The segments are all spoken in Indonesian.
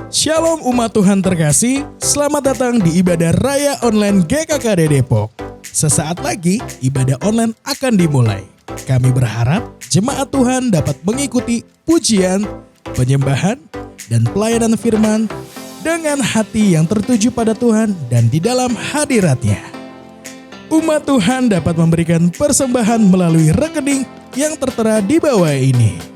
Shalom umat Tuhan terkasih, selamat datang di ibadah Raya Online GKKD Depok. Sesaat lagi ibadah online akan dimulai. Kami berharap jemaat Tuhan dapat mengikuti pujian, penyembahan, dan pelayanan firman dengan hati yang tertuju pada Tuhan dan di dalam hadirat-Nya. Umat Tuhan dapat memberikan persembahan melalui rekening yang tertera di bawah ini.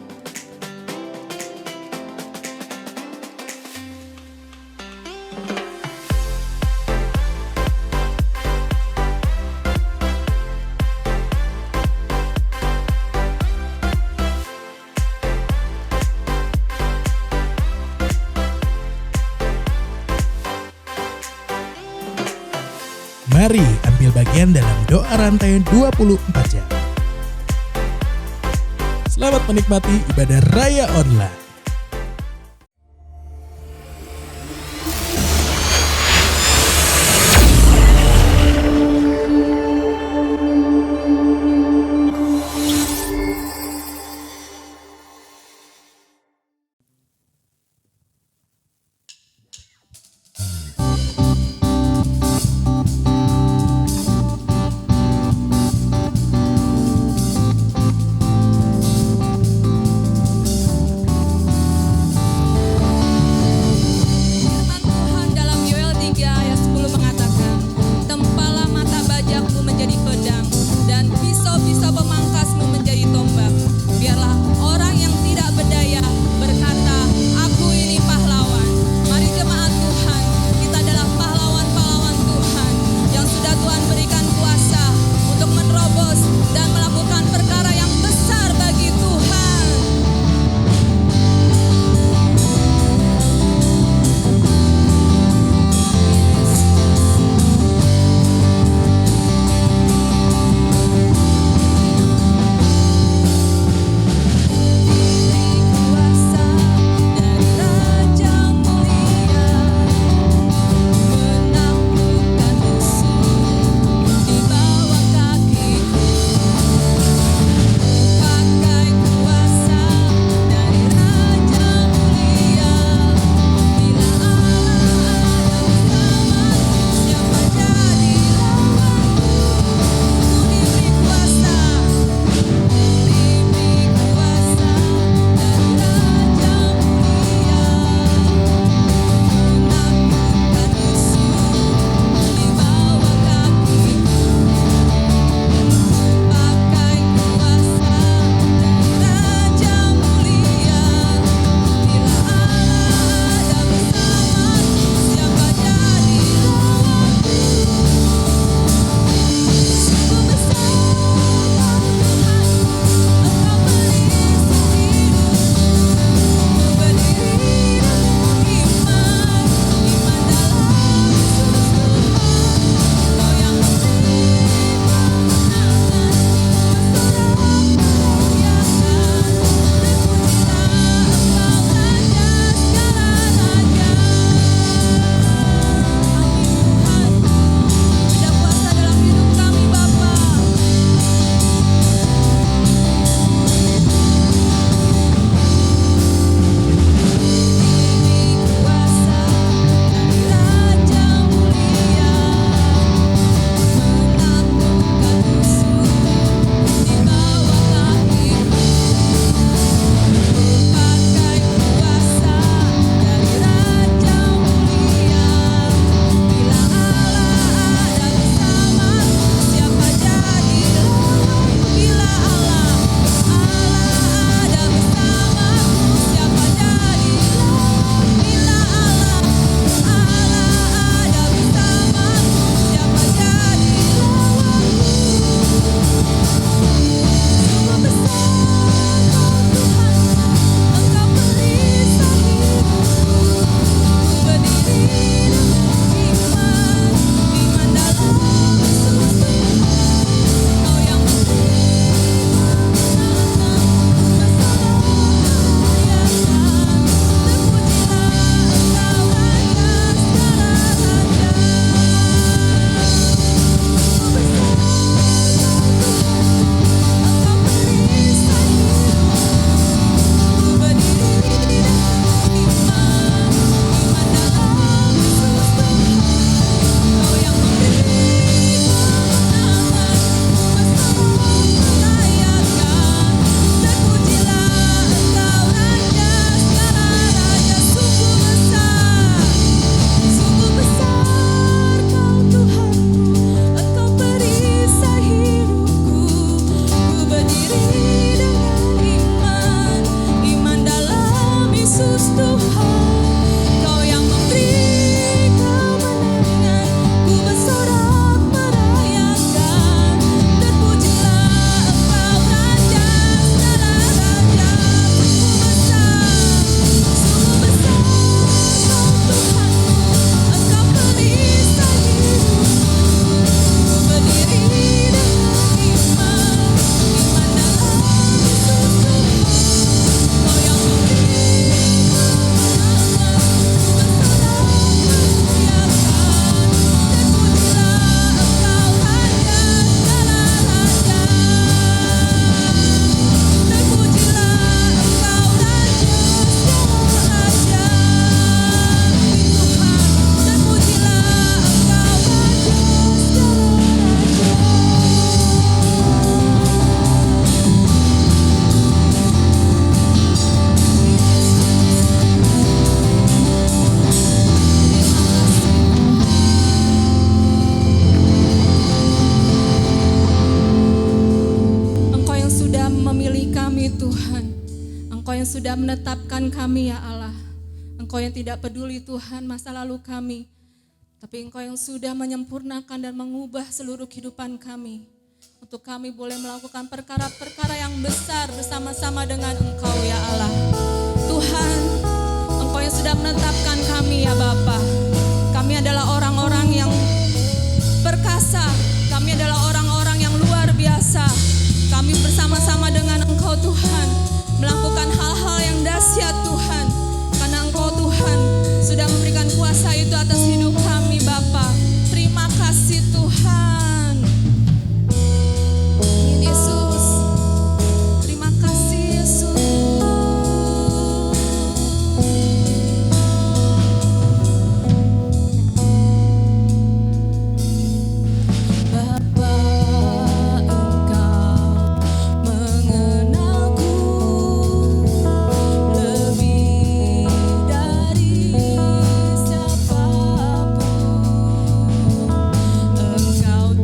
Mari ambil bagian dalam doa rantai 24 jam. Selamat menikmati ibadah Raya Online. sudah menetapkan kami ya Allah. Engkau yang tidak peduli Tuhan masa lalu kami, tapi Engkau yang sudah menyempurnakan dan mengubah seluruh kehidupan kami. Untuk kami boleh melakukan perkara-perkara yang besar bersama-sama dengan Engkau ya Allah. Tuhan, Engkau yang sudah menetapkan kami ya Bapa. Kami adalah orang-orang yang perkasa, kami adalah orang-orang yang luar biasa. Kami bersama-sama dengan Engkau Tuhan, melakukan hal-hal yang dahsyat Tuhan. Karena Engkau Tuhan sudah memberikan kuasa itu atas hidup kami Bapa. Terima kasih Tuhan. Yesus, terima kasih Yesus. Bapa, Engkau mengenalku lebih dari siapapun. Engkau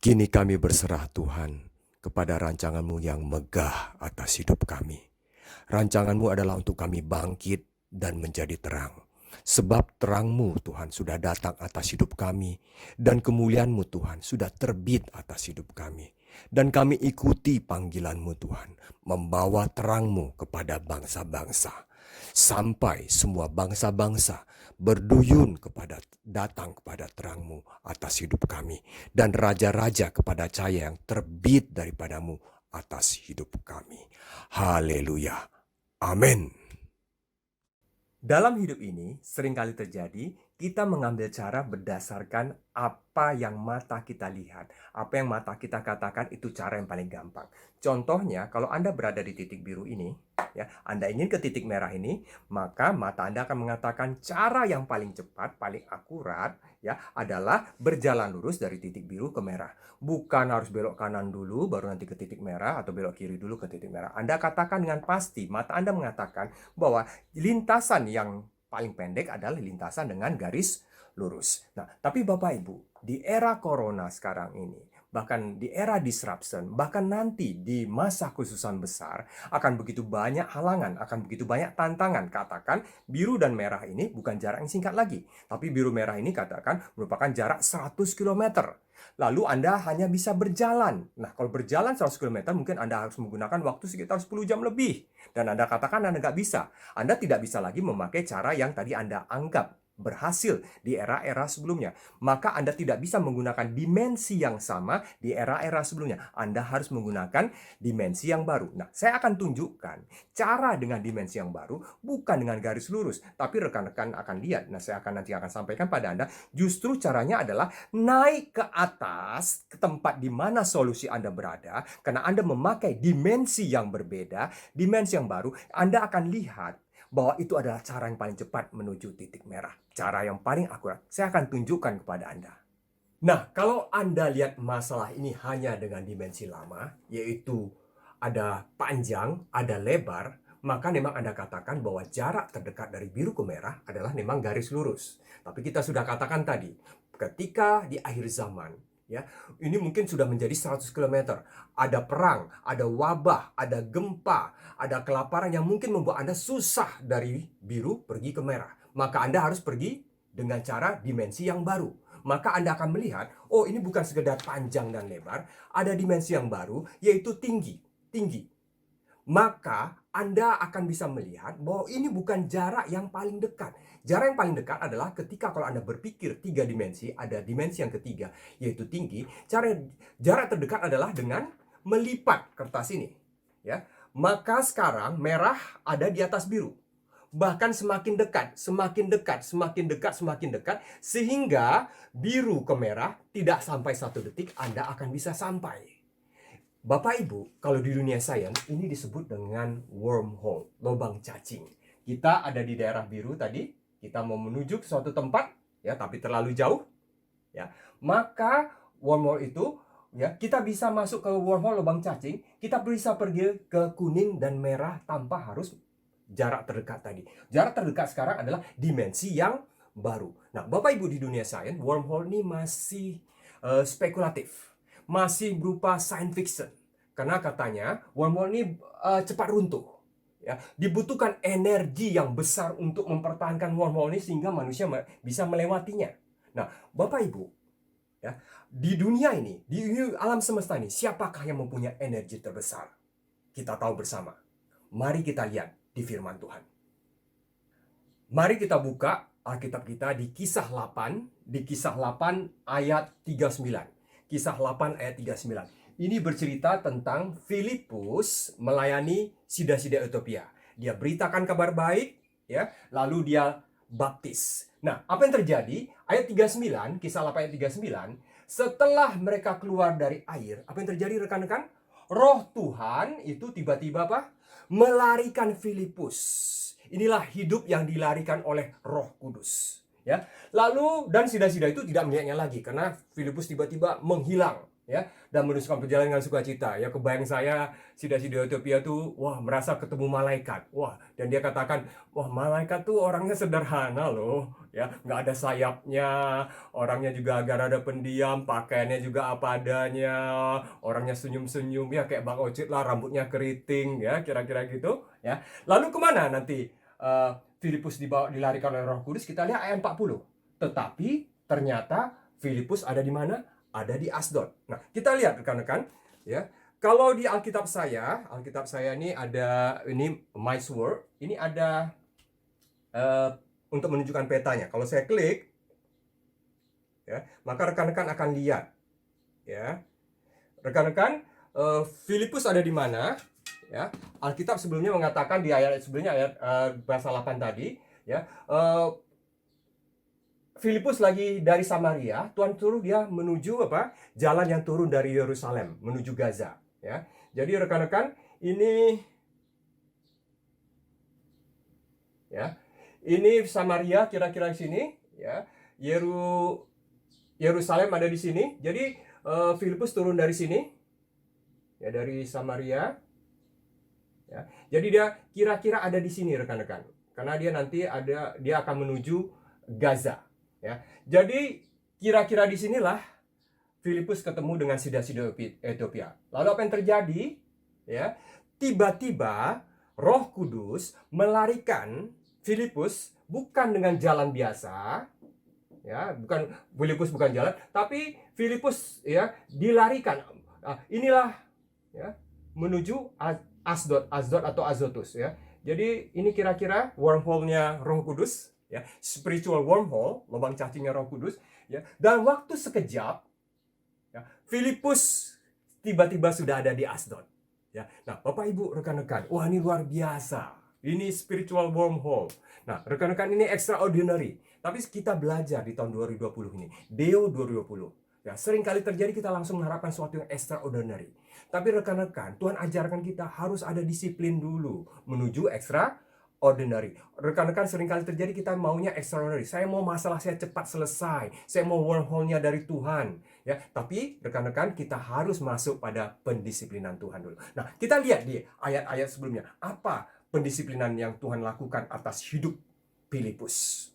Kini kami berserah Tuhan kepada rancangan-Mu yang megah atas hidup kami. Rancangan-Mu adalah untuk kami bangkit dan menjadi terang. Sebab terang-Mu Tuhan sudah datang atas hidup kami, dan kemuliaan-Mu Tuhan sudah terbit atas hidup kami. Dan kami ikuti panggilan-Mu Tuhan, membawa terang-Mu kepada bangsa-bangsa. Sampai semua bangsa-bangsa berduyun datang kepada terang-Mu atas hidup kami. Dan raja-raja kepada cahaya yang terbit daripada-Mu atas hidup kami. Haleluya. Amin. Dalam hidup ini seringkali terjadi kita mengambil cara berdasarkan apa yang mata kita lihat. Apa yang mata kita katakan itu cara yang paling gampang. Contohnya kalau Anda berada di titik biru ini, ya, Anda ingin ke titik merah ini, maka mata Anda akan mengatakan cara yang paling cepat, paling akurat, ya, adalah berjalan lurus dari titik biru ke merah. Bukan harus belok kanan dulu baru nanti ke titik merah atau belok kiri dulu ke titik merah. Anda katakan dengan pasti, mata Anda mengatakan bahwa lintasan yang paling pendek adalah lintasan dengan garis lurus. Nah, tapi Bapak Ibu, di era corona sekarang ini, bahkan di era disruption, bahkan nanti di masa khususan besar, akan begitu banyak halangan, akan begitu banyak tantangan. Katakan biru dan merah ini bukan jarak yang singkat lagi, tapi biru merah ini katakan merupakan jarak 100 km. Lalu Anda hanya bisa berjalan. Nah, kalau berjalan 100 km, mungkin Anda harus menggunakan waktu sekitar 10 jam lebih. Dan Anda katakan Anda nggak bisa. Anda tidak bisa lagi memakai cara yang tadi Anda anggap berhasil di era-era sebelumnya. Maka Anda tidak bisa menggunakan dimensi yang sama di era-era sebelumnya. Anda harus menggunakan dimensi yang baru. Nah, saya akan tunjukkan cara dengan dimensi yang baru bukan dengan garis lurus, tapi rekan-rekan akan lihat. Nah, saya nanti akan sampaikan pada Anda, justru caranya adalah naik ke atas ke tempat di mana solusi Anda berada, karena Anda memakai dimensi yang berbeda, dimensi yang baru, Anda akan lihat bahwa itu adalah cara yang paling cepat menuju titik merah. Cara yang paling akurat. Saya akan tunjukkan kepada Anda. Nah, kalau Anda lihat masalah ini hanya dengan dimensi lama, yaitu ada panjang, ada lebar, maka memang Anda katakan bahwa jarak terdekat dari biru ke merah adalah memang garis lurus. Tapi kita sudah katakan tadi, ketika di akhir zaman, ya, ini mungkin sudah menjadi 100 km. Ada perang, ada wabah, ada gempa, ada kelaparan yang mungkin membuat Anda susah dari biru pergi ke merah. Maka Anda harus pergi dengan cara dimensi yang baru. Maka Anda akan melihat, oh ini bukan sekedar panjang dan lebar, ada dimensi yang baru, yaitu tinggi. Maka Anda akan bisa melihat bahwa ini bukan jarak yang paling dekat. Jarak yang paling dekat adalah ketika kalau Anda berpikir 3 dimensi, ada dimensi yang ketiga, yaitu tinggi. Jarak terdekat adalah dengan melipat kertas ini. Ya. Maka sekarang merah ada di atas biru. Bahkan semakin dekat, sehingga biru ke merah tidak sampai 1 detik Anda akan bisa sampai. Bapak Ibu, kalau di dunia sains ini disebut dengan wormhole, lubang cacing. Kita ada di daerah biru tadi, kita mau menuju ke suatu tempat, ya, tapi terlalu jauh, ya. Maka wormhole itu, ya, kita bisa masuk ke wormhole lubang cacing, kita bisa pergi ke kuning dan merah tanpa harus jarak terdekat tadi. Jarak terdekat sekarang adalah dimensi yang baru. Nah, Bapak Ibu, di dunia sains, wormhole ini masih spekulatif. Masih berupa science fiction. Karena katanya wormhole ini cepat runtuh. Ya, dibutuhkan energi yang besar untuk mempertahankan wormhole ini sehingga manusia bisa melewatinya. Nah, Bapak Ibu, ya, di dunia ini, di alam semesta ini, siapakah yang mempunyai energi terbesar? Kita tahu bersama. Mari kita lihat di firman Tuhan. Mari kita buka Alkitab kita di Kisah 8 ayat 39. Kisah 8 ayat 39. Ini bercerita tentang Filipus melayani sida-sida Ethiopia. Dia beritakan kabar baik, ya, lalu dia baptis. Nah, apa yang terjadi? Ayat 39, Kisah 8 ayat 39, setelah mereka keluar dari air, apa yang terjadi rekan-rekan? Roh Tuhan itu tiba-tiba apa? Melarikan Filipus. Inilah hidup yang dilarikan oleh Roh Kudus. Ya, lalu dan sida-sida itu tidak melihatnya lagi karena Filipus tiba-tiba menghilang, ya, dan meneruskan perjalanan dengan sukacita. Ya, kebayang saya sida-sida Ethiopia tuh, wah, merasa ketemu malaikat. Wah, dan dia katakan, wah, malaikat tuh orangnya sederhana loh. ya, nggak ada sayapnya, orangnya juga agak rada pendiam, pakaiannya juga apa adanya, orangnya senyum-senyum ya kayak Bang Ocit lah, rambutnya keriting ya, kira-kira gitu ya. Lalu kemana nanti Filipus dilarikan oleh Roh Kudus? Kita lihat ayat 40. Tetapi ternyata Filipus ada di mana? Ada di Asdod. Nah, kita lihat rekan-rekan ya. Kalau di Alkitab saya ini ada ini My Sword, ini ada untuk menunjukkan petanya. Kalau saya klik, ya, maka rekan-rekan akan lihat, ya, rekan-rekan, Filipus ada di mana? Ya, Alkitab sebelumnya mengatakan di ayat sebelumnya ayat pasal 8 tadi, ya, Filipus lagi dari Samaria, Tuhan suruh dia menuju apa? Jalan yang turun dari Yerusalem menuju Gaza. Ya, jadi rekan-rekan ini, ya, ini Samaria kira-kira di sini, ya, Yerusalem ada di sini. Jadi Filipus turun dari sini, ya, dari Samaria. Ya, jadi dia kira-kira ada di sini rekan-rekan, karena dia nanti dia akan menuju Gaza. Ya, jadi kira-kira di sinilah Filipus ketemu dengan Sida-sida Ethiopia. Lalu apa yang terjadi? Ya, tiba-tiba Roh Kudus melarikan Filipus bukan dengan jalan biasa, ya, Filipus bukan jalan, tapi Filipus ya dilarikan. Inilah ya menuju Asdod atau Azotus ya. Jadi ini kira-kira wormhole-nya Roh Kudus ya, spiritual wormhole, lubang cacingnya Roh Kudus ya. Dan waktu sekejap ya, Filipus tiba-tiba sudah ada di Asdod. Ya, nah Bapak Ibu rekan-rekan, wah ini luar biasa. Ini spiritual wormhole. Nah rekan-rekan, ini extraordinary. Tapi kita belajar di tahun 2020 ini, Deo 2020. Ya, sering kali terjadi kita langsung mengharapkan sesuatu yang extraordinary. Tapi rekan-rekan, Tuhan ajarkan kita harus ada disiplin dulu menuju extraordinary. Rekan-rekan, seringkali terjadi kita maunya extraordinary. Saya mau masalah saya cepat selesai. Saya mau wormhole-nya dari Tuhan. Ya, tapi rekan-rekan, kita harus masuk pada pendisiplinan Tuhan dulu. Nah, kita lihat di ayat-ayat sebelumnya. Apa pendisiplinan yang Tuhan lakukan atas hidup Filipus?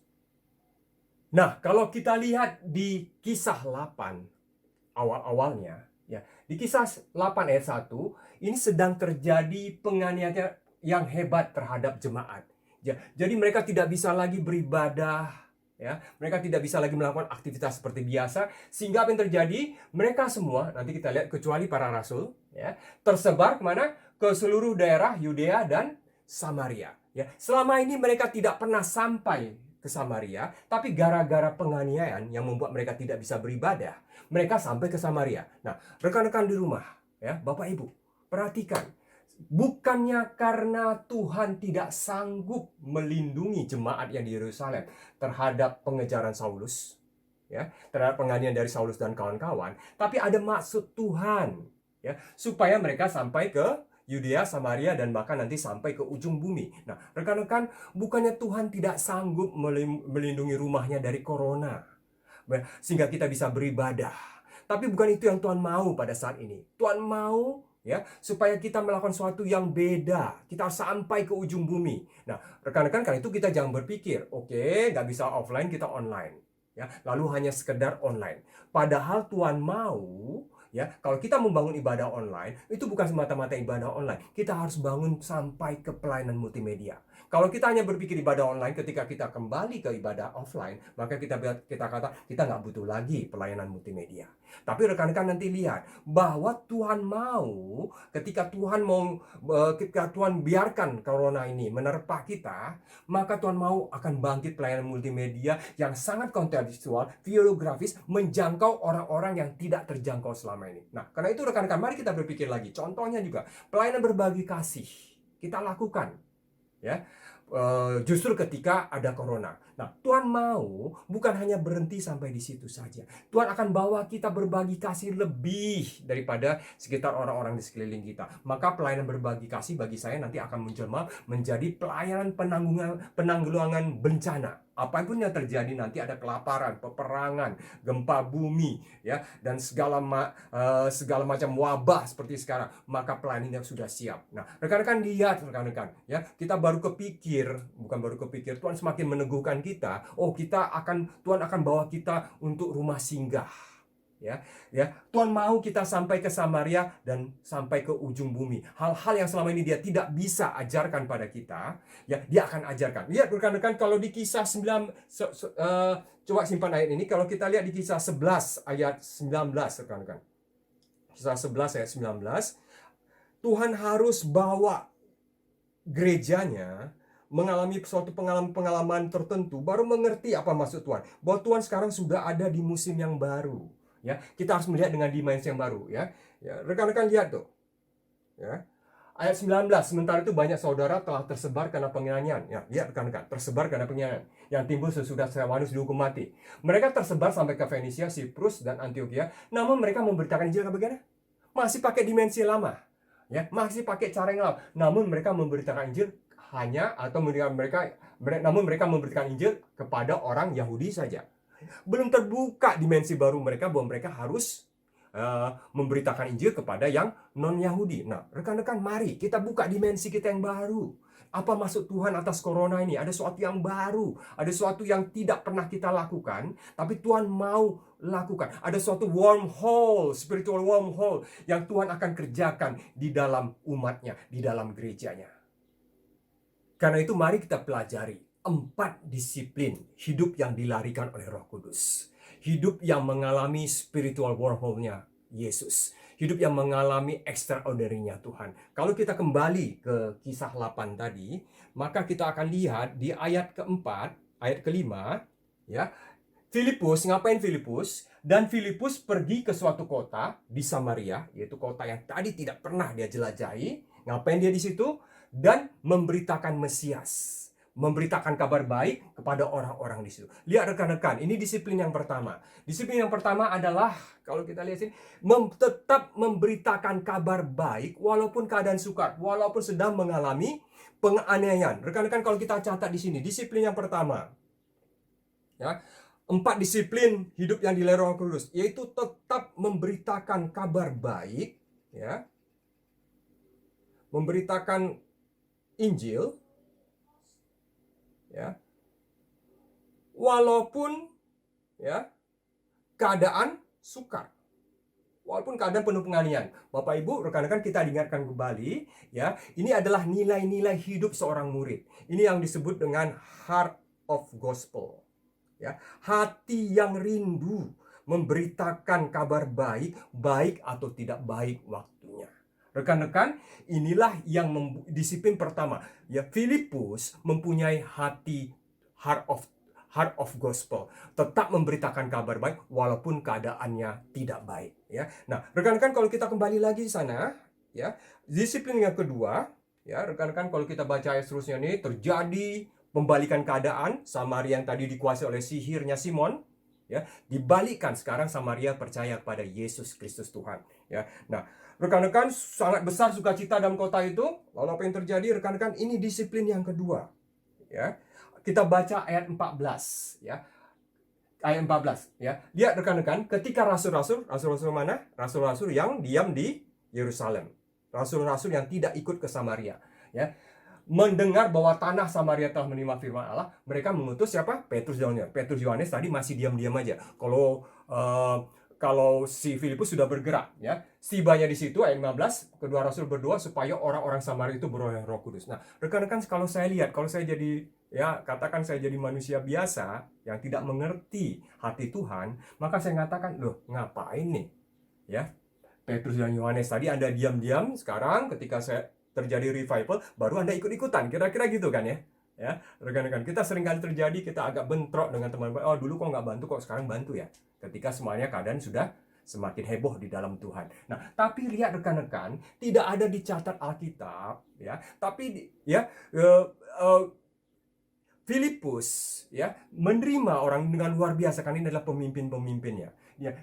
Nah, kalau kita lihat di Kisah 8 awal-awalnya, ya, di Kisah 8 ayat 1, ini sedang terjadi penganiayaan yang hebat terhadap jemaat. Ya, jadi mereka tidak bisa lagi beribadah, ya, mereka tidak bisa lagi melakukan aktivitas seperti biasa, sehingga apa yang terjadi? Mereka semua, nanti kita lihat, kecuali para rasul, ya, tersebar kemana? Ke seluruh daerah Yudea dan Samaria. Ya, selama ini mereka tidak pernah sampai ke Samaria, tapi gara-gara penganiayaan yang membuat mereka tidak bisa beribadah, mereka sampai ke Samaria. Nah, rekan-rekan di rumah, ya, Bapak Ibu, perhatikan. Bukannya karena Tuhan tidak sanggup melindungi jemaat yang di Yerusalem terhadap pengejaran Saulus, ya, terhadap penganiayaan dari Saulus dan kawan-kawan, tapi ada maksud Tuhan, ya, supaya mereka sampai ke Yudea, Samaria, dan bahkan nanti sampai ke ujung bumi. Nah, rekan-rekan, bukannya Tuhan tidak sanggup melindungi rumahnya dari corona, sehingga kita bisa beribadah. Tapi bukan itu yang Tuhan mau pada saat ini. Tuhan mau, ya, supaya kita melakukan sesuatu yang beda. Kita harus sampai ke ujung bumi. Nah, rekan-rekan, karena itu kita jangan berpikir, oke, nggak bisa offline, kita online. Ya, lalu hanya sekedar online. Padahal Tuhan mau, ya, kalau kita membangun ibadah online, itu bukan semata-mata ibadah online. Kita harus bangun sampai ke pelayanan multimedia. Kalau kita hanya berpikir ibadah online ketika kita kembali ke ibadah offline, maka kita kata kita nggak butuh lagi pelayanan multimedia. Tapi rekan-rekan nanti lihat bahwa Tuhan mau, ketika Tuhan biarkan corona ini menerpa kita, maka Tuhan mau akan bangkit pelayanan multimedia yang sangat kontekstual, videografis, menjangkau orang-orang yang tidak terjangkau selama ini. Nah, karena itu rekan-rekan, mari kita berpikir lagi. Contohnya juga pelayanan berbagi kasih kita lakukan, ya, justru ketika ada corona. Nah, Tuhan mau bukan hanya berhenti sampai di situ saja. Tuhan akan bawa kita berbagi kasih lebih daripada sekitar orang-orang di sekeliling kita. Maka pelayanan berbagi kasih bagi saya nanti akan menjelma menjadi pelayanan penanggulangan bencana. Apapun yang terjadi nanti, ada kelaparan, peperangan, gempa bumi, ya, dan segala macam wabah seperti sekarang, maka pelayanannya sudah siap. Nah, rekan-rekan lihat, rekan-rekan, ya, kita bukan baru kepikir, Tuhan semakin meneguhkan kita, Tuhan akan bawa kita untuk rumah singgah. Tuhan mau kita sampai ke Samaria dan sampai ke ujung bumi. Hal-hal yang selama ini dia tidak bisa ajarkan pada kita, dia akan ajarkan. Lihat rekan-rekan, kalau di Kisah 9, coba simpan ayat ini. Kalau kita lihat di Kisah 11 ayat 19, rekan-rekan. Kisah 11 ayat 19, Tuhan harus bawa gerejanya mengalami suatu pengalaman tertentu, baru mengerti apa maksud Tuhan. Bahwa Tuhan sekarang sudah ada di musim yang baru. Kita harus melihat dengan dimensi yang baru. Rekan-rekan lihat tuh. Ayat 19, sementara itu banyak saudara telah tersebar karena penganiayaan. Lihat rekan-rekan, tersebar karena penganiayaan yang timbul sesudah Stefanus dihukum mati. Mereka tersebar sampai ke Fenisia, Siprus, dan Antioquia. Namun mereka memberitakan Injil bagaimana? Masih pakai dimensi lama. Masih pakai cara yang lama. Namun mereka memberitakan Injil namun mereka memberitakan Injil kepada orang Yahudi saja. Belum terbuka dimensi baru mereka bahwa mereka harus memberitakan Injil kepada yang non-Yahudi. Nah, rekan-rekan, mari kita buka dimensi kita yang baru. Apa maksud Tuhan atas corona ini? Ada sesuatu yang baru, ada sesuatu yang tidak pernah kita lakukan, tapi Tuhan mau lakukan. Ada suatu wormhole, spiritual wormhole yang Tuhan akan kerjakan di dalam umatnya, di dalam gerejanya. Karena itu mari kita pelajari 4 disiplin hidup yang dilarikan oleh Roh Kudus. Hidup yang mengalami spiritual wormhole-nya Yesus. Hidup yang mengalami extraordinary-nya Tuhan. Kalau kita kembali ke Kisah 8 tadi, maka kita akan lihat di ayat keempat, ayat kelima, Filipus, ngapain Filipus? Dan Filipus pergi ke suatu kota di Samaria, yaitu kota yang tadi tidak pernah dia jelajahi. Ngapain dia di situ? Dan memberitakan Mesias. Memberitakan kabar baik kepada orang-orang di situ. Lihat rekan-rekan, ini disiplin yang pertama. Disiplin yang pertama adalah, kalau kita lihat sini, tetap memberitakan kabar baik walaupun keadaan sukar, walaupun sedang mengalami penganiayaan. Rekan-rekan, kalau kita catat di sini, disiplin yang pertama, 4 disiplin hidup yang dilahirkan Roh Kudus, yaitu tetap memberitakan kabar baik, memberitakan Injil, walaupun keadaan sukar, walaupun keadaan penuh penganiayaan. Bapak Ibu, rekan-rekan, kita diingatkan kembali, ini adalah nilai-nilai hidup seorang murid. Ini yang disebut dengan heart of gospel, hati yang rindu memberitakan kabar baik, baik atau tidak baik waktunya. Rekan-rekan, inilah yang disiplin pertama. Filipus mempunyai heart of gospel. Tetap memberitakan kabar baik walaupun keadaannya tidak baik. Nah, rekan-rekan, kalau kita kembali lagi di sana, disiplin yang kedua, rekan-rekan, kalau kita baca ayat seterusnya ini, terjadi pembalikan keadaan. Samaria yang tadi dikuasai oleh sihirnya Simon, dibalikkan. Sekarang Samaria percaya kepada Yesus Kristus Tuhan. Nah, rekan-rekan, sangat besar sukacita dalam kota itu. Lalu apa yang terjadi, rekan-rekan? Ini disiplin yang kedua. Kita baca ayat 14. Ayat 14. Lihat rekan-rekan, ketika rasul-rasul mana? Rasul-rasul yang diam di Yerusalem. Rasul-rasul yang tidak ikut ke Samaria. Mendengar bahwa tanah Samaria telah menerima firman Allah, mereka mengutus siapa? Petrus dan Yohanes. Petrus Yohanes tadi masih diam-diam aja. Kalau si Filipus sudah bergerak, setibanya di situ ayat 15, kedua rasul berdoa supaya orang-orang Samaria itu beroleh Roh Kudus. Nah, rekan-rekan, kalau saya lihat, kalau saya jadi katakan saya jadi manusia biasa yang tidak mengerti hati Tuhan, maka saya mengatakan, loh, ngapain nih? Petrus dan Yohanes tadi Anda diam-diam, sekarang ketika saya terjadi revival, baru Anda ikut-ikutan, kira-kira gitu kan ya? Rekan-rekan, kita seringkali terjadi, kita agak bentrok dengan teman-teman. Oh, dulu kok nggak bantu, kok sekarang bantu ya? Ketika semuanya keadaan sudah semakin heboh di dalam Tuhan. Nah, tapi lihat rekan-rekan, tidak ada dicatat Alkitab, tapi Filipus menerima orang dengan luar biasa, karena ini adalah pemimpin-pemimpinnya.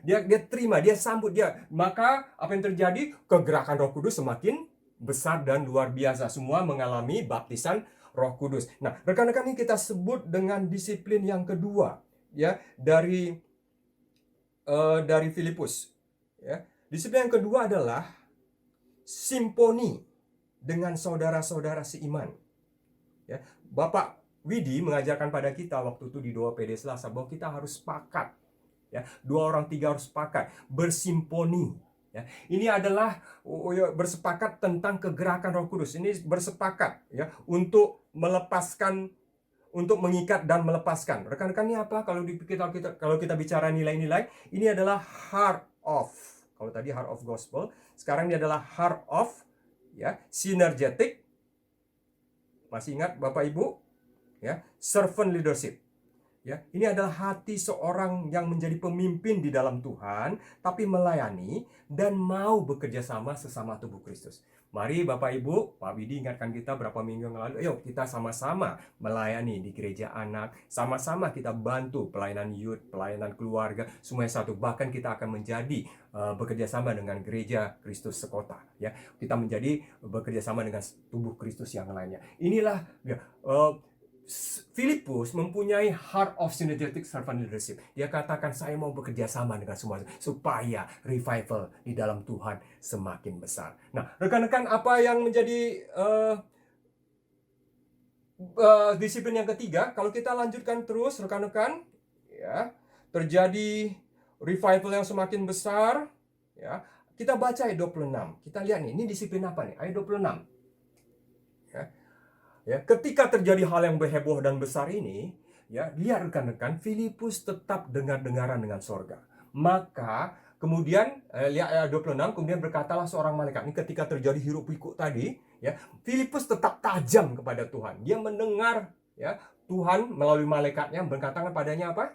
Dia terima, dia sambut dia. Maka apa yang terjadi? Kegerakan Roh Kudus semakin besar dan luar biasa. Semua mengalami baptisan Roh Kudus. Nah, rekan-rekan, ini kita sebut dengan disiplin yang kedua, dari Filipus. Disiplin yang kedua adalah simponi dengan saudara-saudara seiman. Bapak Widi mengajarkan pada kita waktu itu di doa PD Selasa bahwa kita harus sepakat, ya, 2 orang 3 harus sepakat, bersimponi. Ya, ini adalah bersepakat tentang kegerakan Roh Kudus. Ini bersepakat, ya, untuk melepaskan, untuk mengikat dan melepaskan. Rekan-rekan, ini apa? Kalau kita bicara nilai-nilai, ini adalah heart of. Kalau tadi heart of gospel, sekarang ini adalah heart of, ya, synergetic. Masih ingat Bapak Ibu? Ya, servant leadership. Ya, ini adalah hati seorang yang menjadi pemimpin di dalam Tuhan, tapi melayani dan mau bekerja sama sesama tubuh Kristus. Mari Bapak Ibu, Pak Widi ingatkan kita berapa minggu yang lalu, ayo kita sama-sama melayani di gereja anak, sama-sama kita bantu pelayanan youth, pelayanan keluarga, semuanya satu. Bahkan kita akan menjadi bekerja sama dengan gereja Kristus sekota. Ya, kita menjadi bekerja sama dengan tubuh Kristus yang lainnya. Inilah, ya, Filipus mempunyai heart of synergetic servant leadership. Dia katakan, saya mau bekerja sama dengan semua supaya revival di dalam Tuhan semakin besar. Nah, rekan-rekan, apa yang menjadi disiplin yang ketiga? Kalau kita lanjutkan terus, rekan-rekan, ya, terjadi revival yang semakin besar. Ya, kita baca ayat 26. Kita lihat nih, ini disiplin apa nih? Ayat 26. Ya, ketika terjadi hal yang heboh dan besar ini, ya, lihat rekan-rekan, Filipus tetap dengar-dengaran dengan sorga. Maka kemudian lihat ayat 26, kemudian berkatalah seorang malaikat. Ini ketika terjadi hiruk pikuk tadi, ya, Filipus tetap tajam kepada Tuhan. Dia mendengar, ya, Tuhan melalui malaikatnya berkata padanya apa?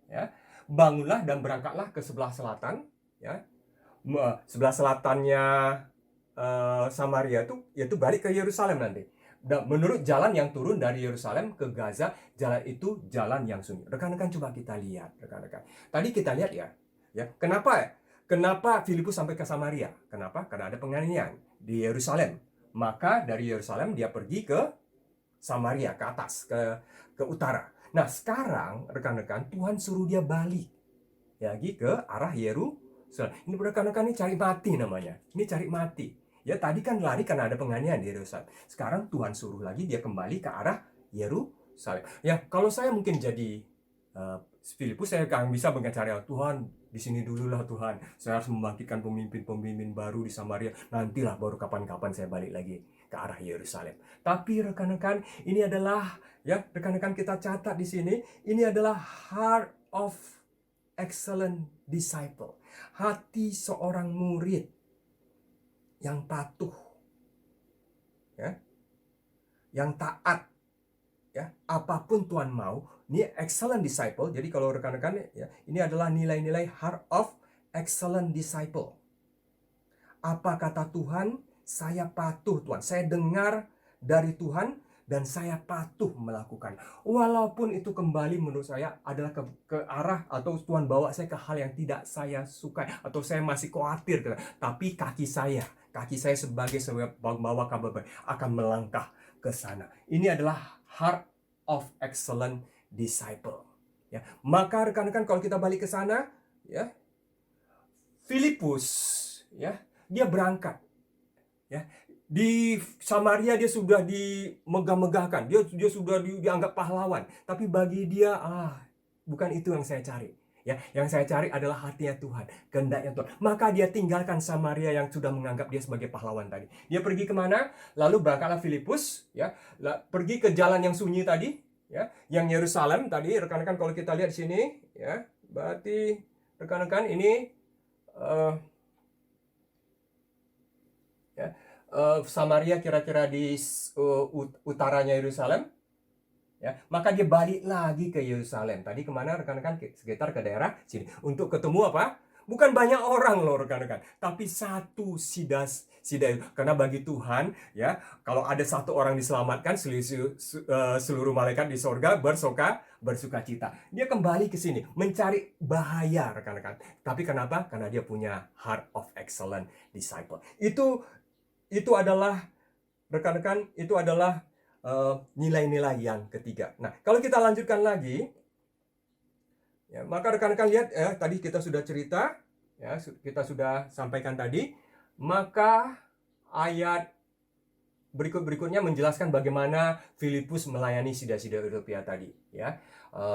Ya, bangunlah dan berangkatlah ke sebelah selatan, ya. Sebelah selatannya Samaria itu, yaitu balik ke Yerusalem nanti. Dan menurut jalan yang turun dari Yerusalem ke Gaza, jalan itu jalan yang sunyi. Rekan-rekan, coba kita lihat, rekan-rekan. Tadi kita lihat, ya, kenapa Filipus sampai ke Samaria? Kenapa? Karena ada penganiayaan di Yerusalem. Maka dari Yerusalem dia pergi ke Samaria, ke atas, ke utara. Nah, sekarang rekan-rekan, Tuhan suruh dia balik lagi ke arah Yerusalem. Ini rekan-rekan, ini cari mati namanya. Ini cari mati. Ya, tadi kan lari karena ada penganiayaan di Yerusalem. Sekarang Tuhan suruh lagi dia kembali ke arah Yerusalem. Ya, kalau saya mungkin jadi Filipus, saya akan bisa mengacara, Tuhan, di sini dululah Tuhan. Saya harus membangkitkan pemimpin-pemimpin baru di Samaria. Nantilah baru kapan-kapan saya balik lagi ke arah Yerusalem. Tapi rekan-rekan, ini adalah, ya, rekan-rekan, kita catat di sini, ini adalah heart of excellent disciple. Hati seorang murid yang patuh, ya, yang taat, ya, apapun Tuhan mau. Ini excellent disciple. Jadi kalau rekan-rekan, ya, ini adalah nilai-nilai heart of excellent disciple. Apa kata Tuhan? Saya patuh, Tuhan. Saya dengar dari Tuhan dan saya patuh melakukan. Walaupun itu kembali menurut saya adalah ke arah, atau Tuhan bawa saya ke hal yang tidak saya sukai, atau saya masih khawatir, tapi kaki saya sebagai bawa kabar baik akan melangkah ke sana. Ini adalah heart of excellent disciple. Ya, maka rekan-rekan, kalau kita balik ke sana, ya, Filipus, ya, dia berangkat, ya. Di Samaria dia sudah dimegah-megahkan, dia sudah dianggap pahlawan. Tapi bagi dia, bukan itu yang saya cari. Ya, yang saya cari adalah hatinya Tuhan, kehendaknya Tuhan. Maka dia tinggalkan Samaria yang sudah menganggap dia sebagai pahlawan tadi. Dia pergi kemana? Lalu berangkatlah Filipus, ya, pergi ke jalan yang sunyi tadi, ya, yang Yerusalem tadi. Rekan-rekan, kalau kita lihat di sini, ya, berarti rekan-rekan ini, Samaria kira-kira di utaranya Yerusalem. Ya, maka dia balik lagi ke Yerusalem. Tadi kemana rekan-rekan? Sekitar ke daerah sini. Untuk ketemu apa? Bukan banyak orang loh rekan-rekan, tapi satu sidas. Karena bagi Tuhan, ya, kalau ada satu orang diselamatkan, seluruh malaikat di sorga bersuka cita. Dia kembali ke sini mencari bahaya rekan-rekan. Tapi kenapa? Karena dia punya heart of excellent disciple. Itu adalah rekan-rekan, itu adalah nilai-nilai yang ketiga. Nah, kalau kita lanjutkan lagi, ya, maka rekan-rekan lihat, ya, tadi kita sudah cerita, ya, kita sudah sampaikan tadi. Maka ayat berikutnya menjelaskan bagaimana Filipus melayani sida-sida Ethiopia tadi, ya.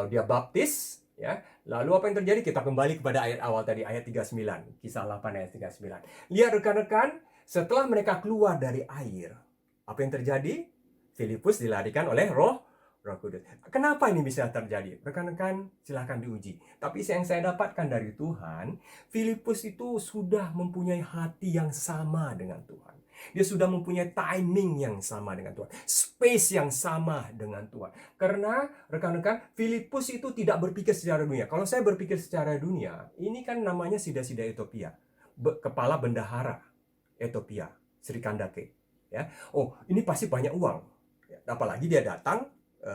Dia baptis, ya. Lalu apa yang terjadi? Kita kembali kepada ayat awal tadi, ayat 39, Kisah 8 ayat 39. Lihat rekan-rekan, setelah mereka keluar dari air, apa yang terjadi? Filipus dilarikan oleh Roh Kudus. Kenapa ini bisa terjadi? Rekan-rekan, silahkan diuji. Tapi yang saya dapatkan dari Tuhan, Filipus itu sudah mempunyai hati yang sama dengan Tuhan. Dia sudah mempunyai timing yang sama dengan Tuhan. Space yang sama dengan Tuhan. Karena rekan-rekan, Filipus itu tidak berpikir secara dunia. Kalau saya berpikir secara dunia, ini kan namanya sida-sida Ethiopia. Kepala bendahara Ethiopia, Sri Kandake. Ya. Oh, ini pasti banyak uang. Apalagi dia datang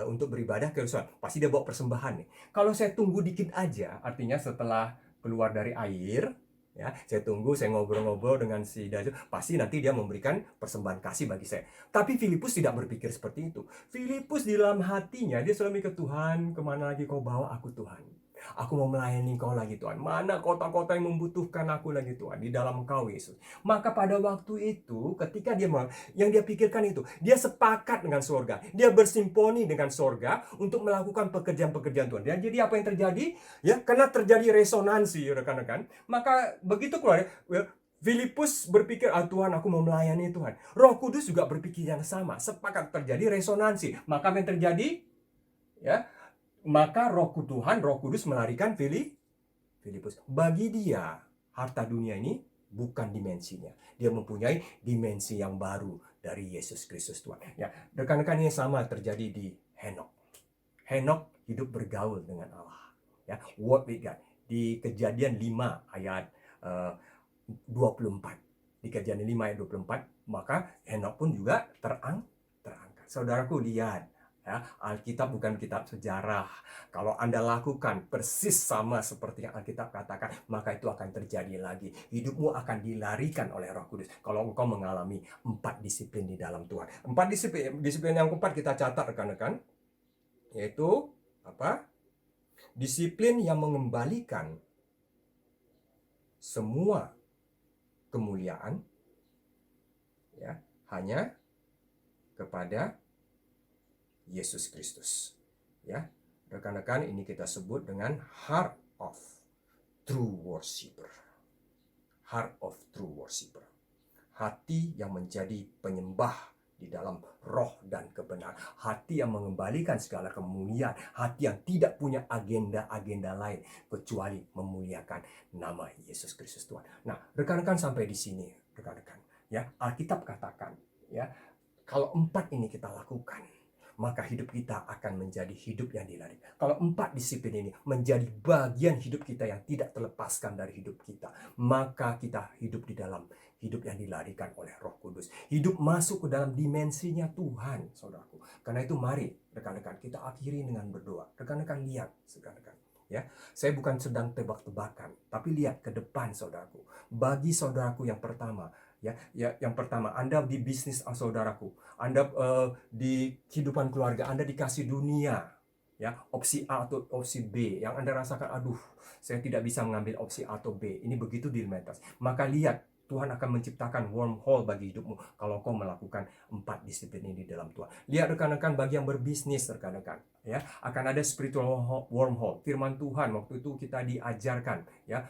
untuk beribadah ke Yerusalem. Pasti dia bawa persembahan nih. Kalau saya tunggu dikit aja, artinya setelah keluar dari air, ya, saya tunggu, saya ngobrol-ngobrol dengan si Daju, pasti nanti dia memberikan persembahan kasih bagi saya. Tapi Filipus tidak berpikir seperti itu. Filipus di dalam hatinya, dia selalu mikir, Tuhan, kemana lagi kau bawa aku, Tuhan? Aku mau melayani kau lagi, Tuhan. Mana kota-kota yang membutuhkan aku lagi, Tuhan, di dalam kau, Yesus. Maka pada waktu itu, ketika yang dia pikirkan itu, dia sepakat dengan sorga. Dia bersimponi dengan sorga untuk melakukan pekerjaan-pekerjaan Tuhan. Dan jadi apa yang terjadi? Ya, karena terjadi resonansi, rekan-rekan. Maka begitu keluar, Filipus berpikir, Tuhan, aku mau melayani Tuhan. Roh Kudus juga berpikir yang sama. Sepakat, terjadi resonansi. Maka apa yang terjadi? Ya, maka Roh Kudus melarikan Filipus. Bagi dia, harta dunia ini bukan dimensinya. Dia mempunyai dimensi yang baru dari Yesus Kristus Tuhan. Ya, rekan-rekan, ini sama terjadi di Henok. Henok hidup bergaul dengan Allah. Ya, walk with God. Di Kejadian 5 ayat 24. Di Kejadian 5 ayat 24, maka Henok pun juga terangkat. Saudaraku, lihat. Ya, Alkitab bukan kitab sejarah. Kalau Anda lakukan persis sama seperti yang Alkitab katakan, maka itu akan terjadi lagi. Hidupmu akan dilarikan oleh Roh Kudus. Kalau engkau mengalami 4 disiplin di dalam Tuhan. 4 disiplin yang keempat kita catat, rekan-rekan. Yaitu apa? Disiplin yang mengembalikan semua kemuliaan, ya, hanya kepada Yesus Kristus. Ya, rekan-rekan, ini kita sebut dengan heart of true worshiper. Heart of true worshiper. Hati yang menjadi penyembah di dalam roh dan kebenaran. Hati yang mengembalikan segala kemuliaan. Hati yang tidak punya agenda-agenda lain kecuali memuliakan nama Yesus Kristus Tuhan. Nah, rekan-rekan, sampai di sini, rekan-rekan, ya, Alkitab katakan, ya, kalau 4 ini kita lakukan, maka hidup kita akan menjadi hidup yang dilari. Kalau 4 disiplin ini menjadi bagian hidup kita yang tidak terlepaskan dari hidup kita, maka kita hidup di dalam hidup yang dilarikan oleh Roh Kudus. Hidup masuk ke dalam dimensinya Tuhan, saudaraku. Karena itu mari, rekan-rekan, kita akhiri dengan berdoa. Rekan-rekan, lihat, rekan-rekan. Ya, saya bukan sedang tebak-tebakan, tapi lihat ke depan, saudaraku. Bagi saudaraku yang pertama, yang pertama, Anda di bisnis, saudaraku, Anda di kehidupan keluarga, Anda dikasih dunia, ya, opsi A atau opsi B, yang Anda rasakan, aduh, saya tidak bisa mengambil opsi A atau B, ini begitu dilematis. Maka lihat, Tuhan akan menciptakan wormhole bagi hidupmu kalau kau melakukan 4 disiplin ini di dalam Tuhan. Lihat, rekan-rekan, bagi yang berbisnis, rekan-rekan, ya, akan ada spiritual wormhole. Firman Tuhan waktu itu kita diajarkan, ya,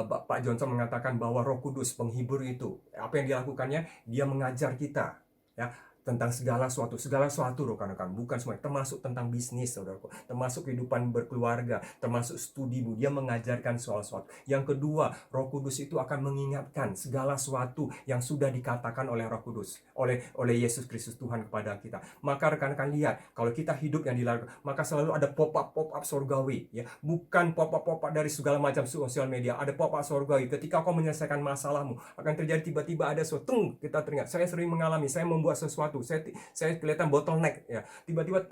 Pak Johnson mengatakan bahwa Roh Kudus, penghibur itu, apa yang dilakukannya? Dia mengajar kita, ya, tentang segala sesuatu, rekan-rekan, bukan semua, termasuk tentang bisnis, saudaraku, termasuk kehidupan berkeluarga, termasuk studimu. Dia mengajarkan sesuatu. Yang kedua, Roh Kudus itu akan mengingatkan segala sesuatu yang sudah dikatakan oleh Roh Kudus, oleh Yesus Kristus Tuhan kepada kita. Maka rekan-rekan, lihat, kalau kita hidup yang dilarang, maka selalu ada pop-up surgawi, ya, bukan pop-up dari segala macam sosial media. Ada pop-up surgawi. Ketika kau menyelesaikan masalahmu, akan terjadi tiba-tiba ada sesuatu, kita teringat. Saya sering mengalami, saya membuat sesuatu sesuatu, saya kelihatan bottleneck ya. Tiba-tiba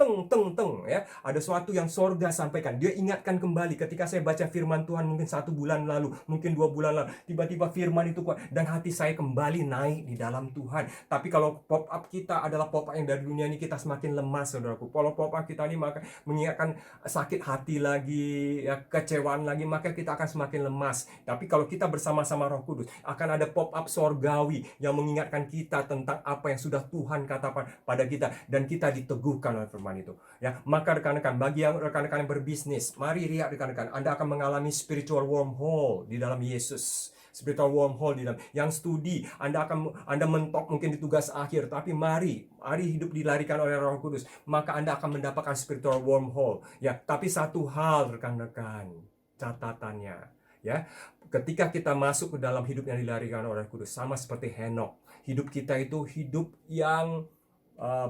ya, ada sesuatu yang sorga sampaikan. Dia ingatkan kembali ketika saya baca firman Tuhan mungkin 1 bulan lalu, mungkin 2 bulan lalu, tiba-tiba firman itu kuat dan hati saya kembali naik di dalam Tuhan. Tapi kalau pop up kita adalah pop up yang dari dunia ini, kita semakin lemas, saudaraku. Kalau pop up kita ini maka mengingatkan sakit hati lagi, ya, kecewaan lagi, maka kita akan semakin lemas. Tapi kalau kita bersama-sama Roh Kudus, akan ada pop up sorgawi yang mengingatkan kita tentang apa yang sudah Tuhan katakan pada kita, dan kita diteguhkan oleh firman itu. Ya, maka rekan-rekan, bagi yang rekan-rekan yang berbisnis, mari lihat rekan-rekan, Anda akan mengalami spiritual wormhole di dalam Yesus. Spiritual wormhole di dalam. Yang studi, Anda mentok mungkin di tugas akhir, tapi mari hidup dilarikan oleh Roh Kudus, maka Anda akan mendapatkan spiritual wormhole. Ya, tapi satu hal rekan-rekan, catatannya, ya, ketika kita masuk ke dalam hidup yang dilarikan oleh Roh Kudus, sama seperti Henokh, hidup kita itu hidup yang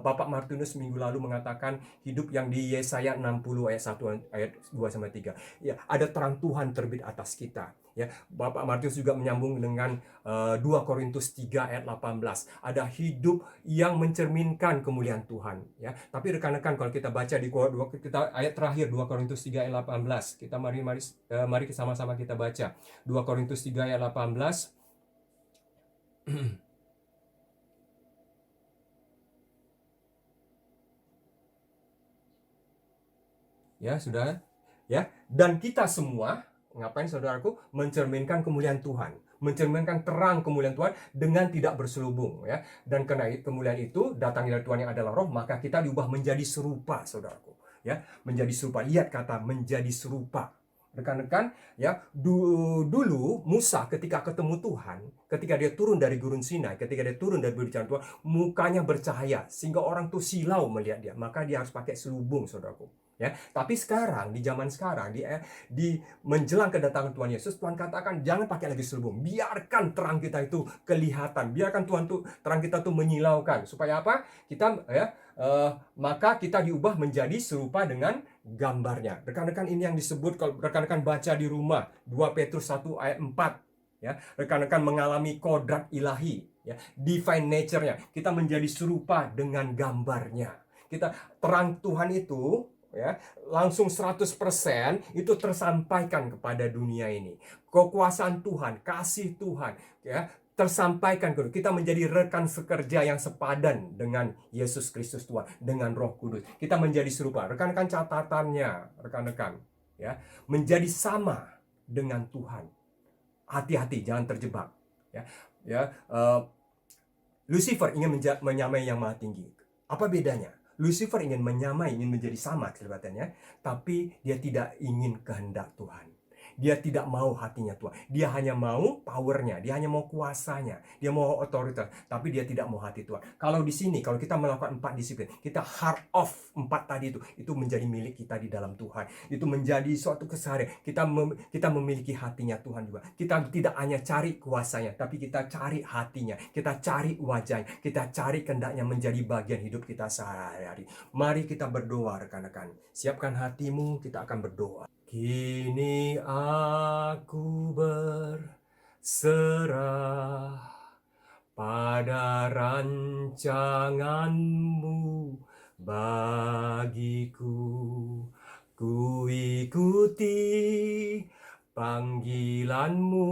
Bapak Martinus minggu lalu mengatakan hidup yang di Yesaya 60 ayat 1 ayat 2 sampai 3. Ya, ada terang Tuhan terbit atas kita. Ya, Bapak Martinus juga menyambung dengan 2 Korintus 3 ayat 18. Ada hidup yang mencerminkan kemuliaan Tuhan, ya. Tapi rekan-rekan, kalau kita baca di kita ayat terakhir 2 Korintus 3 ayat 18, kita mari sama-sama kita baca 2 Korintus 3 ayat 18. Ya, sudah. Ya, dan kita semua, ngapain saudaraku? Mencerminkan kemuliaan Tuhan, mencerminkan terang kemuliaan Tuhan dengan tidak berselubung, ya. Dan karena kemuliaan itu datang dari Tuhan yang adalah Roh, maka kita diubah menjadi serupa, saudaraku. Ya, menjadi serupa. Lihat kata menjadi serupa. Rekan-rekan, ya, dulu Musa ketika ketemu Tuhan, ketika dia turun dari gurun Sinai, ketika dia turun dari berbicara Tuhan, mukanya bercahaya sehingga orang tuh silau melihat dia, maka dia harus pakai selubung, saudaraku. Ya, tapi sekarang di zaman sekarang di menjelang kedatangan Tuhan Yesus, Tuhan katakan jangan pakai lagi selubung, biarkan terang kita itu kelihatan, biarkan Tuhan tuh terang kita tuh menyilaukan, supaya apa? Kita maka kita diubah menjadi serupa dengan gambarnya. Rekan-rekan, ini yang disebut, kalau rekan-rekan baca di rumah 2 Petrus 1 ayat 4, ya, rekan-rekan mengalami kodrat ilahi, ya, divine nature-nya. Kita menjadi serupa dengan gambarnya. Kita terang Tuhan itu, ya, langsung 100% itu tersampaikan kepada dunia ini. Kekuasaan Tuhan, kasih Tuhan, ya, tersampaikan ke kita, menjadi rekan sekerja yang sepadan dengan Yesus Kristus Tuhan, dengan Roh Kudus. Kita menjadi serupa. Rekan-rekan, catatannya, rekan-rekan, ya, menjadi sama dengan Tuhan. Hati-hati, jangan terjebak. Ya, Lucifer ingin menyamai yang Maha Tinggi. Apa bedanya? Lucifer ingin menyamai, ingin menjadi sama kelihatannya, tapi dia tidak ingin kehendak Tuhan. Dia tidak mau hatinya Tuhan. Dia hanya mau powernya, dia hanya mau kuasanya, dia mau otoritas, tapi dia tidak mau hati Tuhan. Kalau di sini, kalau kita melakukan 4 disiplin, kita heart of 4 tadi itu menjadi milik kita di dalam Tuhan. Itu menjadi suatu keseharian. Kita memiliki hatinya Tuhan juga. Kita tidak hanya cari kuasanya, tapi kita cari hatinya, kita cari wajahnya, kita cari kehendaknya menjadi bagian hidup kita sehari-hari. Mari kita berdoa, rekan-rekan. Siapkan hatimu, kita akan berdoa. Kini aku berserah pada rancanganmu bagiku. Ku ikuti panggilanmu.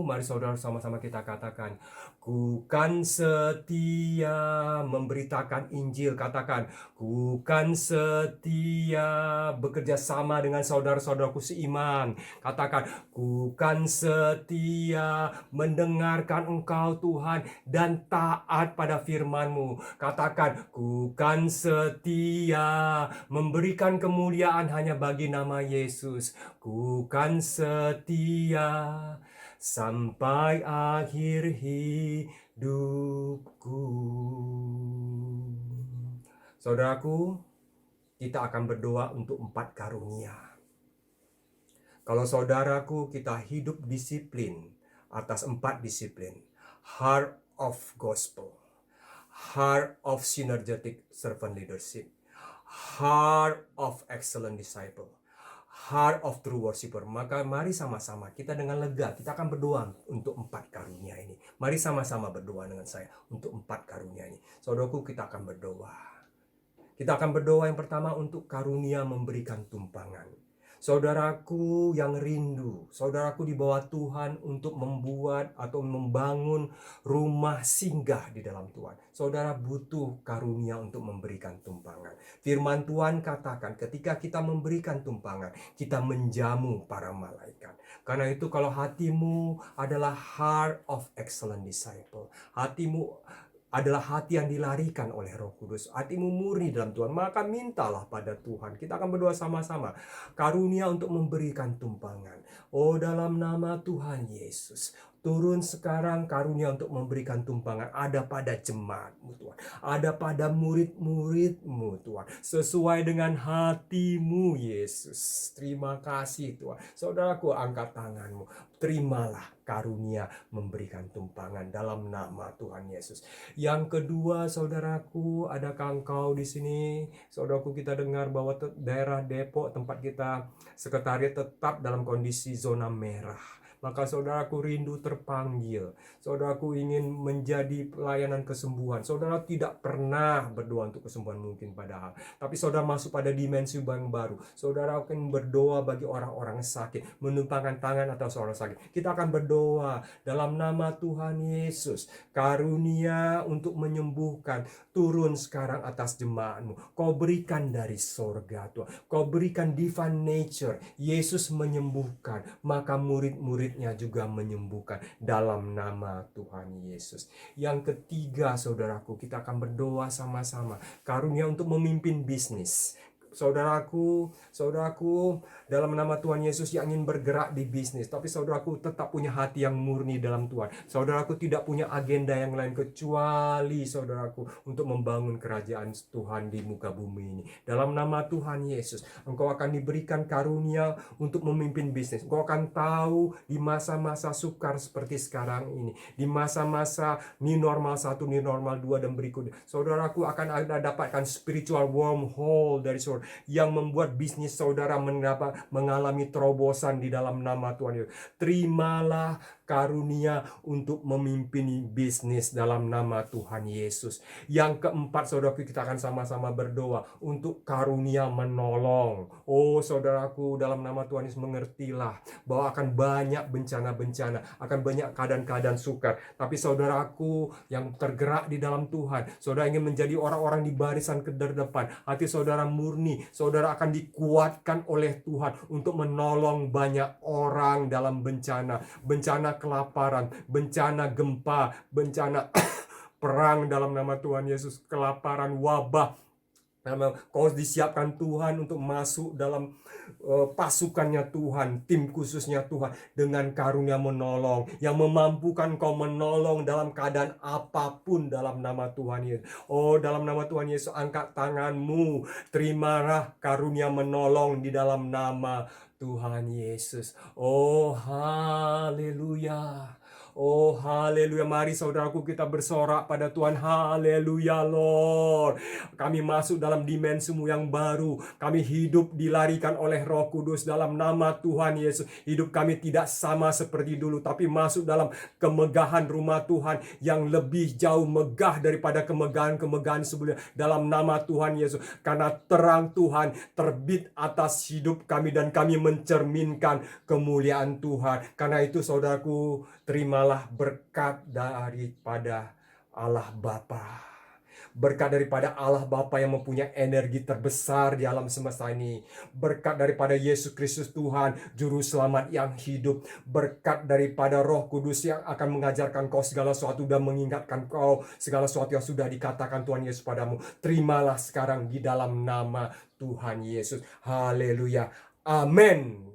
Mari saudara, sama-sama kita katakan, ku kan setia memberitakan Injil. Katakan, ku kan setia bekerja sama dengan saudara-saudaraku seiman. Katakan, ku kan setia mendengarkan Engkau Tuhan dan taat pada firman-Mu. Katakan, ku kan setia memberikan kemuliaan hanya bagi nama Yesus. Ku kan setia sampai akhir hidupku. Saudaraku, kita akan berdoa untuk 4 karunia. Kalau saudaraku, kita hidup disiplin atas 4 disiplin. Heart of gospel, heart of synergetic servant leadership, heart of excellent disciple, heart of true worshiper. Maka mari sama-sama kita dengan lega, kita akan berdoa untuk 4 karunia ini. Mari sama-sama berdoa dengan saya untuk 4 karunia ini. Saudaraku, kita akan berdoa. Kita akan berdoa yang pertama untuk karunia memberikan tumpangan. Saudaraku yang rindu, saudaraku di bawah Tuhan untuk membuat atau membangun rumah singgah di dalam Tuhan. Saudara butuh karunia untuk memberikan tumpangan. Firman Tuhan katakan ketika kita memberikan tumpangan, kita menjamu para malaikat. Karena itu kalau hatimu adalah heart of excellent disciple, hatimu adalah hati yang dilarikan oleh Roh Kudus, hatimu murni dalam Tuhan, maka mintalah pada Tuhan. Kita akan berdoa sama-sama, karunia untuk memberikan tumpangan. Oh, dalam nama Tuhan Yesus, turun sekarang karunia untuk memberikan tumpangan. Ada pada jemaatmu Tuhan, ada pada murid-muridmu Tuhan, sesuai dengan hatimu Yesus. Terima kasih Tuhan. Saudaraku, angkat tanganmu, terimalah karunia memberikan tumpangan dalam nama Tuhan Yesus. Yang kedua, saudaraku, adakah engkau di sini? Saudaraku, kita dengar bahwa daerah Depok tempat kita sekretariat tetap dalam kondisi zona merah. Maka saudaraku rindu terpanggil. Saudaraku ingin menjadi pelayanan kesembuhan. Saudara tidak pernah berdoa untuk kesembuhan mungkin padahal. Tapi saudara masuk pada dimensi yang baru. Saudara akan berdoa bagi orang-orang sakit. Menumpangkan tangan atau orang sakit. Kita akan berdoa dalam nama Tuhan Yesus. Karunia untuk menyembuhkan turun sekarang atas jemaatmu. Kau berikan dari sorga Tuhan. Kau berikan divine nature. Yesus menyembuhkan. Maka murid-murid juga menyembuhkan dalam nama Tuhan Yesus. Yang ketiga, saudaraku, kita akan berdoa sama-sama karunia untuk memimpin bisnis. Saudaraku, dalam nama Tuhan Yesus yang ingin bergerak di bisnis, tapi saudaraku tetap punya hati yang murni dalam Tuhan. Saudaraku tidak punya agenda yang lain kecuali saudaraku untuk membangun kerajaan Tuhan di muka bumi ini. Dalam nama Tuhan Yesus, engkau akan diberikan karunia untuk memimpin bisnis. Engkau akan tahu di masa-masa sukar seperti sekarang ini, di masa-masa new normal 1, new normal 2 dan berikutnya. Saudaraku akan ada dapatkan spiritual wormhole dari saudara yang membuat bisnis saudara mengalami terobosan di dalam nama Tuhan Yesus. Terimalah karunia untuk memimpin bisnis dalam nama Tuhan Yesus. Yang keempat, saudaraku, kita akan sama-sama berdoa untuk karunia menolong. Oh, saudaraku, dalam nama Tuhan Yesus mengertilah bahwa akan banyak bencana-bencana, akan banyak keadaan-keadaan sukar. Tapi saudaraku yang tergerak di dalam Tuhan, saudara ingin menjadi orang-orang di barisan terdepan. Hati saudara murni, saudara akan dikuatkan oleh Tuhan untuk menolong banyak orang dalam bencana kelaparan, bencana gempa, bencana perang dalam nama Tuhan Yesus, kelaparan, wabah. Kau disiapkan Tuhan untuk masuk dalam pasukannya Tuhan, tim khususnya Tuhan dengan karunia menolong yang memampukan kau menolong dalam keadaan apapun dalam nama Tuhan Yesus. Oh, dalam nama Tuhan Yesus, angkat tanganmu, terimalah karunia menolong di dalam nama Tuhan Yesus. Oh, haleluya. Oh, haleluya. Mari saudaraku kita bersorak pada Tuhan. Haleluya, Lord. Kami masuk dalam dimensimu yang baru. Kami hidup dilarikan oleh Roh Kudus dalam nama Tuhan Yesus. Hidup kami tidak sama seperti dulu, tapi masuk dalam kemegahan rumah Tuhan yang lebih jauh megah daripada kemegahan-kemegahan sebelumnya dalam nama Tuhan Yesus. Karena terang Tuhan terbit atas hidup kami dan kami mencerminkan kemuliaan Tuhan. Karena itu saudaraku, terimalah berkat daripada Allah Bapa. Berkat daripada Allah Bapa yang mempunyai energi terbesar di alam semesta ini. Berkat daripada Yesus Kristus Tuhan, Juru Selamat yang hidup. Berkat daripada Roh Kudus yang akan mengajarkan kau segala sesuatu dan mengingatkan kau segala sesuatu yang sudah dikatakan Tuhan Yesus padamu. Terimalah sekarang di dalam nama Tuhan Yesus. Haleluya. Amin.